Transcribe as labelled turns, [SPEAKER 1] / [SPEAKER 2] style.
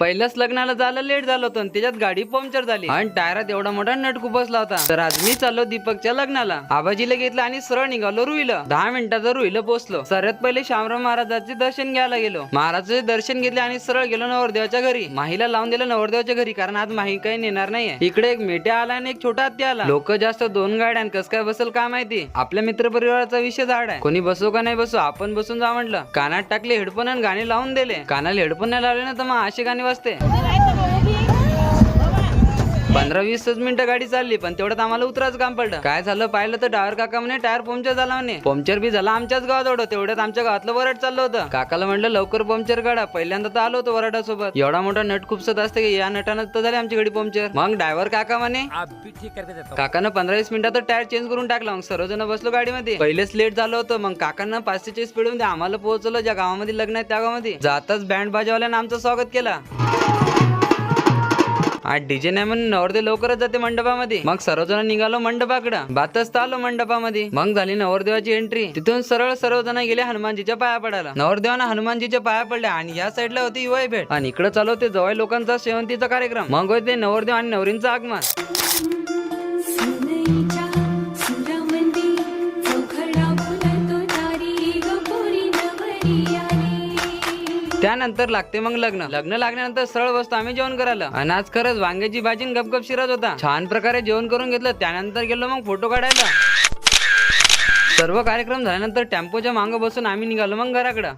[SPEAKER 1] पहिल्याच लग्नाला जायला लेट झालं होतं आणि त्याच्यात गाडी पंक्चर झाली आणि टायरात एवढा मोठा नट खुपसला होता। तर आज मी चाललो दीपकच्या लग्नाला, आबाजीला घेतलं आणि सरळ निघालो रुईला। 10 मिनिटाचा रुईला पोहोचलो। सर्वात पहिले शामराव महाराजांचे दर्शन घ्यायला गेलो। महाराजांचे दर्शन घेतले आणि सरळ गेलो नवरदेवाच्या घरी। माहीला लावून दिलं नवरदेवाच्या घरी, कारण आज माही काही नेणार नाहीये। इकडे एक मेट्या आला आणि एक छोटा हत्ती आला। लोक जास्त 2 गाड्यां कस काय बसल काय माहिती। आपल्या मित्र परिवाराचा विषय झाड आहे, कोणी बसो का नाही बसो आपण बसून जा म्हटलं। कानात टाकले हेडफोन आणि गाणे लावून दिले। कानाला हेडफोन नाही लावले ना तर मग असे गाणे वाजते। 15-20 मिनिटं गाडी चालली, पण तेवढ्यात आम्हाला उतराच काम पडलं। काय झालं पाहिलं तर ड्रायव्हर काका म्हणे टायर पंक्चर झाला म्हणे। पंक्चर बी झाला आमच्याच गावात एवढं, तेवढ्यात आमच्या गावातलं वरड चाललं होतं। काकाला म्हटलं लवकर पंक्चर काढा, पहिल्यांदा तर आलो होतो वरडासोबत। एवढा मोठा नट खुपसत असते की या नटानं तर झाली आमची गाडी पंक्चर। मग ड्रायव्हर काका म्हणे काकानं 15-20 मिनिटात टायर चेंज करून टाकला। मग सर्वजण बसलो गाडीमध्ये। पहिलेच लेट झालं होतं, मग काकांना 540 स्पीड मध्ये आम्हाला पोहोचवलं ज्या गावामध्ये लग्न आहे त्या गावामध्ये। जाताच बँड बाजावाल्यानं आमचं स्वागत केला। आज डीजे नाही म्हणून नवरदेव लवकरच जाते मंडपामध्ये। मग सर्वजण निघालो मंडपाकडे, बातच आलो मंडपामध्ये। मग झाली नवरदेवाची एंट्री। तिथून सरळ सर्वजण गेले हनुमानजीच्या पाया पडायला। नवरदेवानं हनुमानजीच्या पाया पडल्या आणि या साईडला होती युवाई भेट आणि इकडे चालू होते जवळ लोकांचा शेवंतीचा कार्यक्रम। मग होते नवरदेव आणि नवरींचं आगमन। त्यानंतर लागते मग लग्न लागल्यानंतर सरळ बसतो आम्ही जेवण करायला। आणि आज खरंच वांग्याची भाजी गपगप शिरत होता। छान प्रकारे जेवण करून घेतलं, त्यानंतर गेलो मग फोटो काढायला। सर्व कार्यक्रम झाल्यानंतर टेम्पोच्या मागं बसून आम्ही निघालो मग घराकडे।